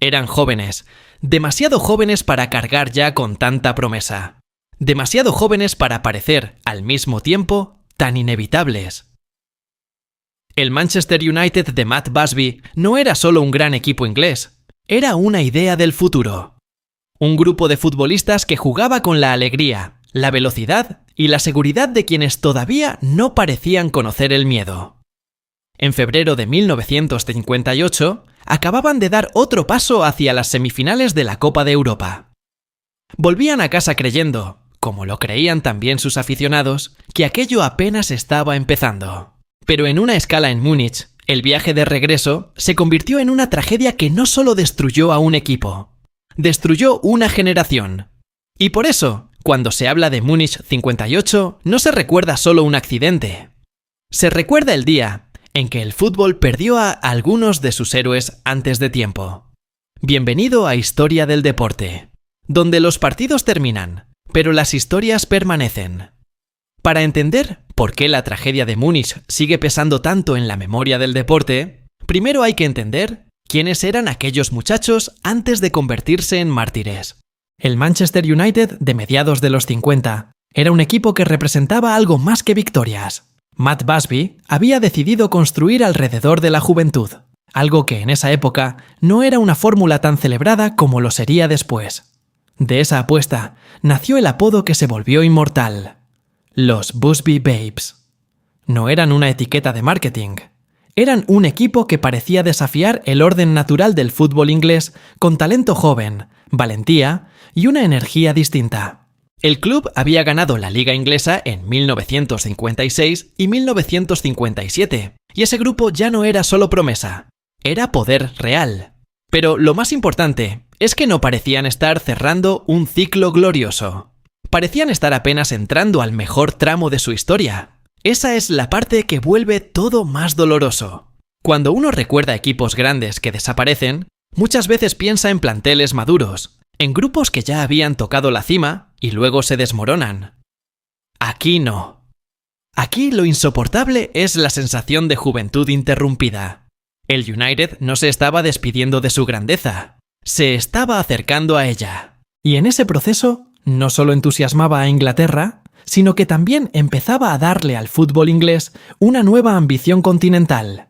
Eran jóvenes, demasiado jóvenes para cargar ya con tanta promesa. Demasiado jóvenes para parecer, al mismo tiempo, tan inevitables. El Manchester United de Matt Busby no era solo un gran equipo inglés, era una idea del futuro. Un grupo de futbolistas que jugaba con la alegría, la velocidad y la seguridad de quienes todavía no parecían conocer el miedo. En febrero de 1958, acababan de dar otro paso hacia las semifinales de la Copa de Europa. Volvían a casa creyendo, como lo creían también sus aficionados, que aquello apenas estaba empezando. Pero en una escala en Múnich, el viaje de regreso se convirtió en una tragedia que no solo destruyó a un equipo, destruyó una generación. Y por eso, cuando se habla de Múnich 58, no se recuerda solo un accidente. Se recuerda el día en que el fútbol perdió a algunos de sus héroes antes de tiempo. Bienvenido a Historia del Deporte, donde los partidos terminan, pero las historias permanecen. Para entender por qué la tragedia de Múnich sigue pesando tanto en la memoria del deporte, primero hay que entender quiénes eran aquellos muchachos antes de convertirse en mártires. El Manchester United de mediados de los 50 era un equipo que representaba algo más que victorias. Matt Busby había decidido construir alrededor de la juventud, algo que en esa época no era una fórmula tan celebrada como lo sería después. De esa apuesta nació el apodo que se volvió inmortal: los Busby Babes. No eran una etiqueta de marketing, eran un equipo que parecía desafiar el orden natural del fútbol inglés con talento joven, valentía y una energía distinta. El club había ganado la Liga Inglesa en 1956 y 1957, y ese grupo ya no era solo promesa, era poder real. Pero lo más importante es que no parecían estar cerrando un ciclo glorioso. Parecían estar apenas entrando al mejor tramo de su historia. Esa es la parte que vuelve todo más doloroso. Cuando uno recuerda equipos grandes que desaparecen, muchas veces piensa en planteles maduros, en grupos que ya habían tocado la cima y luego se desmoronan. Aquí no. Aquí lo insoportable es la sensación de juventud interrumpida. El United no se estaba despidiendo de su grandeza, se estaba acercando a ella. Y en ese proceso no solo entusiasmaba a Inglaterra, sino que también empezaba a darle al fútbol inglés una nueva ambición continental.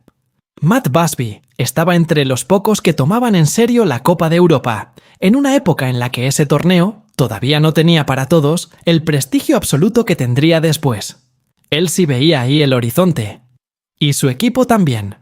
Matt Busby estaba entre los pocos que tomaban en serio la Copa de Europa, en una época en la que ese torneo todavía no tenía para todos el prestigio absoluto que tendría después. Él sí veía ahí el horizonte. Y su equipo también.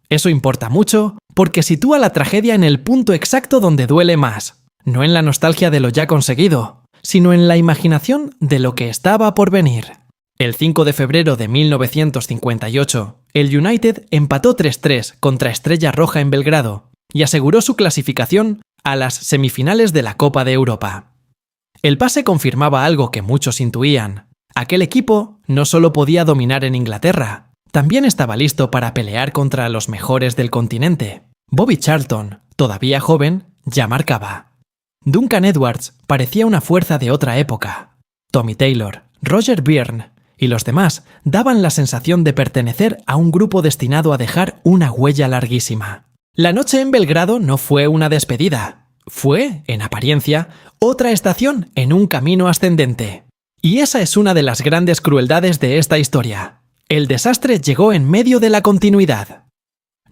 Eso importa mucho porque sitúa la tragedia en el punto exacto donde duele más, no en la nostalgia de lo ya conseguido, sino en la imaginación de lo que estaba por venir. El 5 de febrero de 1958, el United empató 3-3 contra Estrella Roja en Belgrado y aseguró su clasificación a las semifinales de la Copa de Europa. El pase confirmaba algo que muchos intuían. Aquel equipo no solo podía dominar en Inglaterra, también estaba listo para pelear contra los mejores del continente. Bobby Charlton, todavía joven, ya marcaba. Duncan Edwards parecía una fuerza de otra época. Tommy Taylor, Roger Byrne y los demás daban la sensación de pertenecer a un grupo destinado a dejar una huella larguísima. La noche en Belgrado no fue una despedida, fue, en apariencia, otra estación en un camino ascendente. Y esa es una de las grandes crueldades de esta historia. El desastre llegó en medio de la continuidad.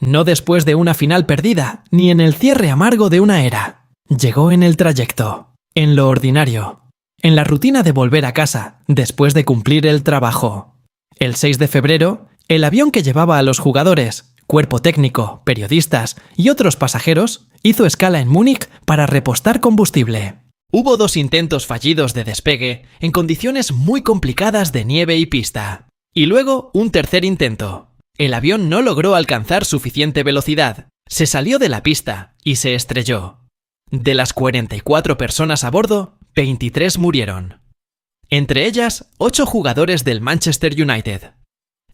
No después de una final perdida, ni en el cierre amargo de una era. Llegó en el trayecto, en lo ordinario, en la rutina de volver a casa, después de cumplir el trabajo. El 6 de febrero, el avión que llevaba a los jugadores, cuerpo técnico, periodistas y otros pasajeros, hizo escala en Múnich para repostar combustible. Hubo 2 intentos fallidos de despegue en condiciones muy complicadas de nieve y pista. Y luego un tercer intento. El avión no logró alcanzar suficiente velocidad, se salió de la pista y se estrelló. De las 44 personas a bordo, 23 murieron. Entre ellas, 8 jugadores del Manchester United.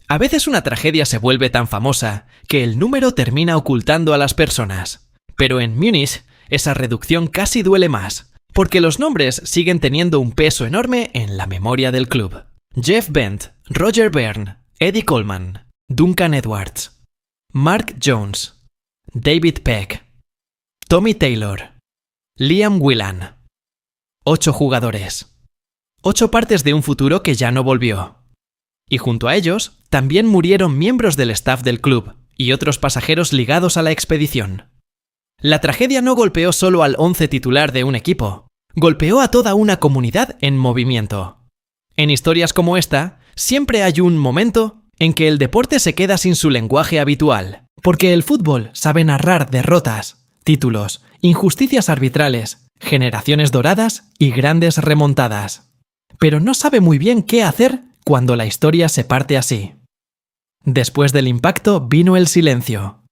A veces una tragedia se vuelve tan famosa que el número termina ocultando a las personas. Pero en Múnich, esa reducción casi duele más, porque los nombres siguen teniendo un peso enorme en la memoria del club. Jeff Bent, Roger Byrne, Eddie Coleman, Duncan Edwards, Mark Jones, David Peck. Tommy Taylor, Liam Whelan. 8 jugadores. 8 partes de un futuro que ya no volvió. Y junto a ellos, también murieron miembros del staff del club y otros pasajeros ligados a la expedición. La tragedia no golpeó solo al 11 titular de un equipo, golpeó a toda una comunidad en movimiento. En historias como esta, siempre hay un momento en que el deporte se queda sin su lenguaje habitual, porque el fútbol sabe narrar derrotas, títulos, injusticias arbitrales, generaciones doradas y grandes remontadas. Pero no sabe muy bien qué hacer cuando la historia se parte así. Después del impacto vino el silencio.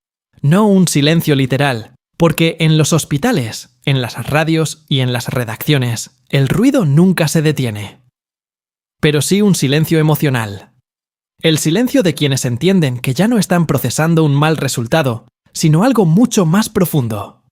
No un silencio literal, porque en los hospitales, en las radios y en las redacciones, el ruido nunca se detiene. Pero sí un silencio emocional. El silencio de quienes entienden que ya no están procesando un mal resultado, sino algo mucho más profundo.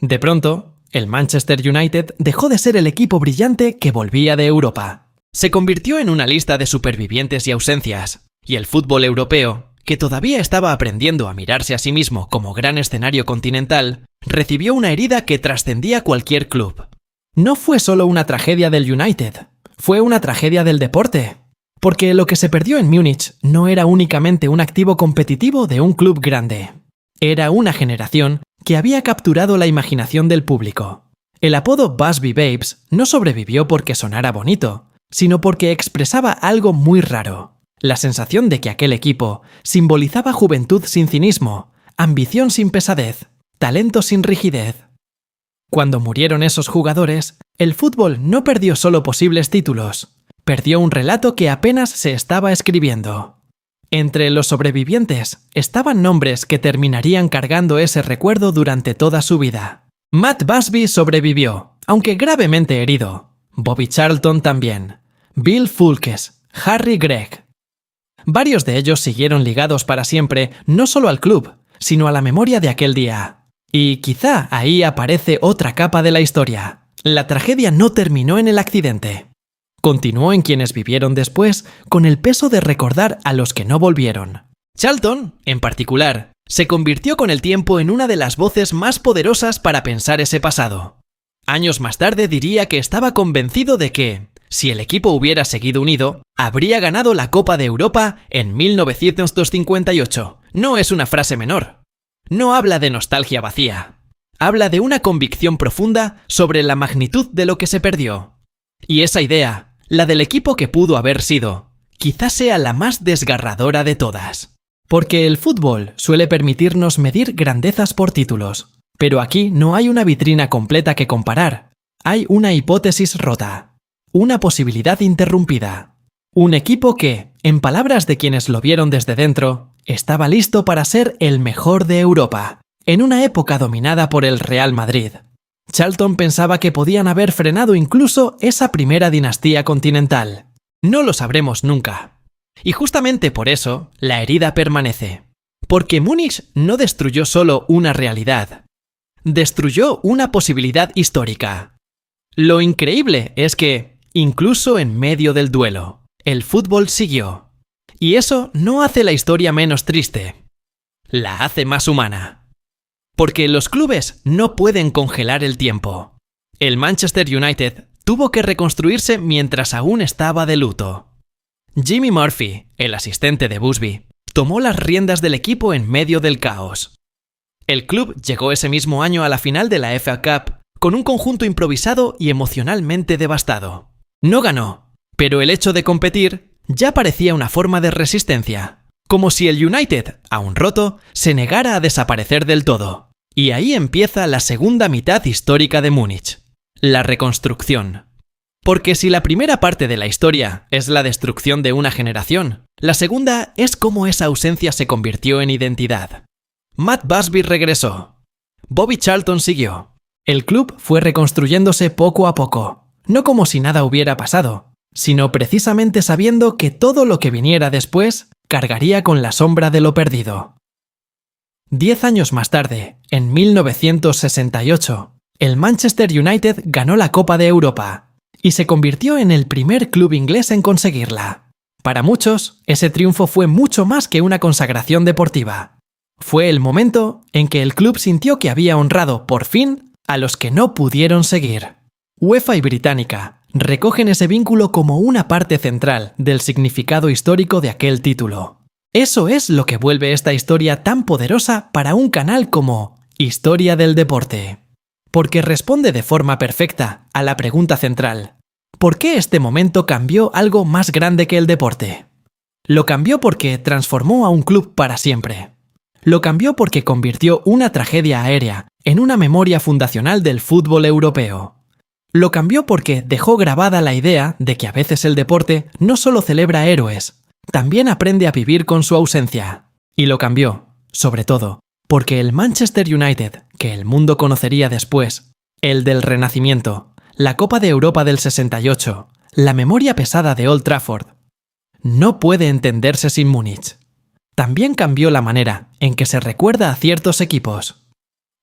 De pronto, el Manchester United dejó de ser el equipo brillante que volvía de Europa. Se convirtió en una lista de supervivientes y ausencias, y el fútbol europeo, que todavía estaba aprendiendo a mirarse a sí mismo como gran escenario continental, recibió una herida que trascendía cualquier club. No fue solo una tragedia del United, fue una tragedia del deporte. Porque lo que se perdió en Múnich no era únicamente un activo competitivo de un club grande. Era una generación que había capturado la imaginación del público. El apodo Busby Babes no sobrevivió porque sonara bonito, sino porque expresaba algo muy raro. La sensación de que aquel equipo simbolizaba juventud sin cinismo, ambición sin pesadez, talento sin rigidez. Cuando murieron esos jugadores, el fútbol no perdió solo posibles títulos, perdió un relato que apenas se estaba escribiendo. Entre los sobrevivientes estaban nombres que terminarían cargando ese recuerdo durante toda su vida. Matt Busby sobrevivió, aunque gravemente herido. Bobby Charlton también. Bill Foulkes, Harry Gregg. Varios de ellos siguieron ligados para siempre no solo al club, sino a la memoria de aquel día. Y quizá ahí aparece otra capa de la historia. La tragedia no terminó en el accidente. Continuó en quienes vivieron después con el peso de recordar a los que no volvieron. Charlton, en particular, se convirtió con el tiempo en una de las voces más poderosas para pensar ese pasado. Años más tarde diría que estaba convencido de que, si el equipo hubiera seguido unido, habría ganado la Copa de Europa en 1958. No es una frase menor. No habla de nostalgia vacía. Habla de una convicción profunda sobre la magnitud de lo que se perdió. Y esa idea, la del equipo que pudo haber sido, quizás sea la más desgarradora de todas. Porque el fútbol suele permitirnos medir grandezas por títulos, pero aquí no hay una vitrina completa que comparar. Hay una hipótesis rota, una posibilidad interrumpida. Un equipo que, en palabras de quienes lo vieron desde dentro, estaba listo para ser el mejor de Europa, en una época dominada por el Real Madrid. Charlton pensaba que podían haber frenado incluso esa primera dinastía continental. No lo sabremos nunca. Y justamente por eso, la herida permanece. Porque Múnich no destruyó solo una realidad. Destruyó una posibilidad histórica. Lo increíble es que, incluso en medio del duelo, el fútbol siguió. Y eso no hace la historia menos triste. La hace más humana. Porque los clubes no pueden congelar el tiempo. El Manchester United tuvo que reconstruirse mientras aún estaba de luto. Jimmy Murphy, el asistente de Busby, tomó las riendas del equipo en medio del caos. El club llegó ese mismo año a la final de la FA Cup con un conjunto improvisado y emocionalmente devastado. No ganó, pero el hecho de competir ya parecía una forma de resistencia. Como si el United, aún roto, se negara a desaparecer del todo. Y ahí empieza la segunda mitad histórica de Múnich, la reconstrucción. Porque si la primera parte de la historia es la destrucción de una generación, la segunda es cómo esa ausencia se convirtió en identidad. Matt Busby regresó. Bobby Charlton siguió. El club fue reconstruyéndose poco a poco, no como si nada hubiera pasado, sino precisamente sabiendo que todo lo que viniera después cargaría con la sombra de lo perdido. 10 años más tarde, en 1968, el Manchester United ganó la Copa de Europa y se convirtió en el primer club inglés en conseguirla. Para muchos, ese triunfo fue mucho más que una consagración deportiva. Fue el momento en que el club sintió que había honrado, por fin, a los que no pudieron seguir. UEFA y Británica recogen ese vínculo como una parte central del significado histórico de aquel título. Eso es lo que vuelve esta historia tan poderosa para un canal como Historia del Deporte. Porque responde de forma perfecta a la pregunta central: ¿por qué este momento cambió algo más grande que el deporte? Lo cambió porque transformó a un club para siempre. Lo cambió porque convirtió una tragedia aérea en una memoria fundacional del fútbol europeo. Lo cambió porque dejó grabada la idea de que a veces el deporte no solo celebra héroes, también aprende a vivir con su ausencia. Y lo cambió, sobre todo, porque el Manchester United, que el mundo conocería después, el del Renacimiento, la Copa de Europa del 68, la memoria pesada de Old Trafford, no puede entenderse sin Múnich. También cambió la manera en que se recuerda a ciertos equipos.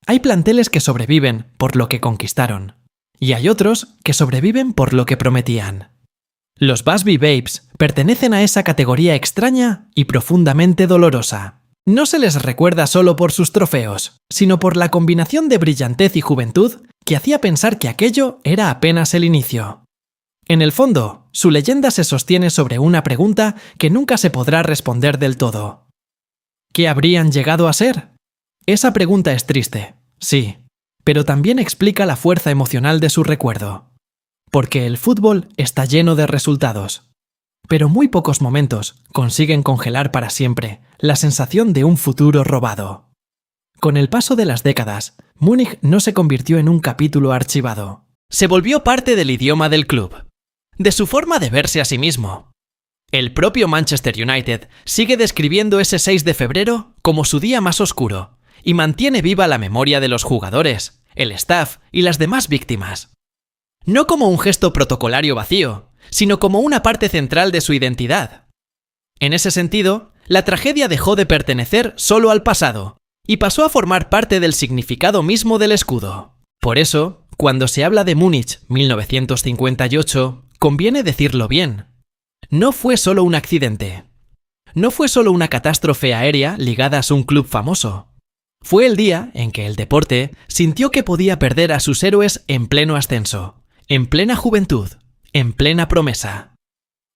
Hay planteles que sobreviven por lo que conquistaron, y hay otros que sobreviven por lo que prometían. Los Busby Babes pertenecen a esa categoría extraña y profundamente dolorosa. No se les recuerda solo por sus trofeos, sino por la combinación de brillantez y juventud que hacía pensar que aquello era apenas el inicio. En el fondo, su leyenda se sostiene sobre una pregunta que nunca se podrá responder del todo. ¿Qué habrían llegado a ser? Esa pregunta es triste, sí, pero también explica la fuerza emocional de su recuerdo. Porque el fútbol está lleno de resultados, pero muy pocos momentos consiguen congelar para siempre la sensación de un futuro robado. Con el paso de las décadas, Múnich no se convirtió en un capítulo archivado. Se volvió parte del idioma del club, de su forma de verse a sí mismo. El propio Manchester United sigue describiendo ese 6 de febrero como su día más oscuro y mantiene viva la memoria de los jugadores, el staff y las demás víctimas. No como un gesto protocolario vacío, sino como una parte central de su identidad. En ese sentido, la tragedia dejó de pertenecer solo al pasado y pasó a formar parte del significado mismo del escudo. Por eso, cuando se habla de Múnich 1958, conviene decirlo bien. No fue solo un accidente. No fue solo una catástrofe aérea ligada a un club famoso. Fue el día en que el deporte sintió que podía perder a sus héroes en pleno ascenso, en plena juventud, en plena promesa.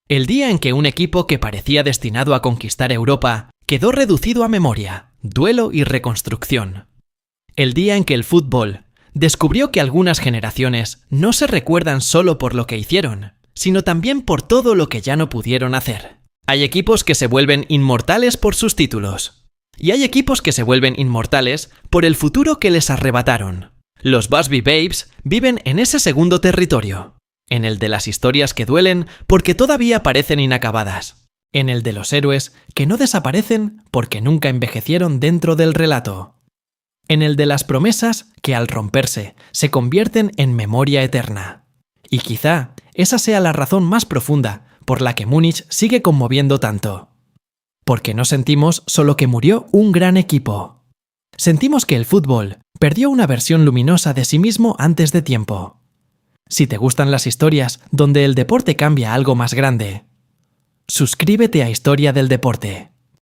El día en que un equipo que parecía destinado a conquistar Europa quedó reducido a memoria, duelo y reconstrucción. El día en que el fútbol descubrió que algunas generaciones no se recuerdan solo por lo que hicieron, sino también por todo lo que ya no pudieron hacer. Hay equipos que se vuelven inmortales por sus títulos. Y hay equipos que se vuelven inmortales por el futuro que les arrebataron. Los Busby Babes viven en ese segundo territorio, en el de las historias que duelen porque todavía parecen inacabadas, en el de los héroes que no desaparecen porque nunca envejecieron dentro del relato, en el de las promesas que al romperse se convierten en memoria eterna. Y quizá esa sea la razón más profunda por la que Múnich sigue conmoviendo tanto. Porque no sentimos solo que murió un gran equipo. Sentimos que el fútbol perdió una versión luminosa de sí mismo antes de tiempo. Si te gustan las historias donde el deporte cambia a algo más grande, suscríbete a Historia del Deporte.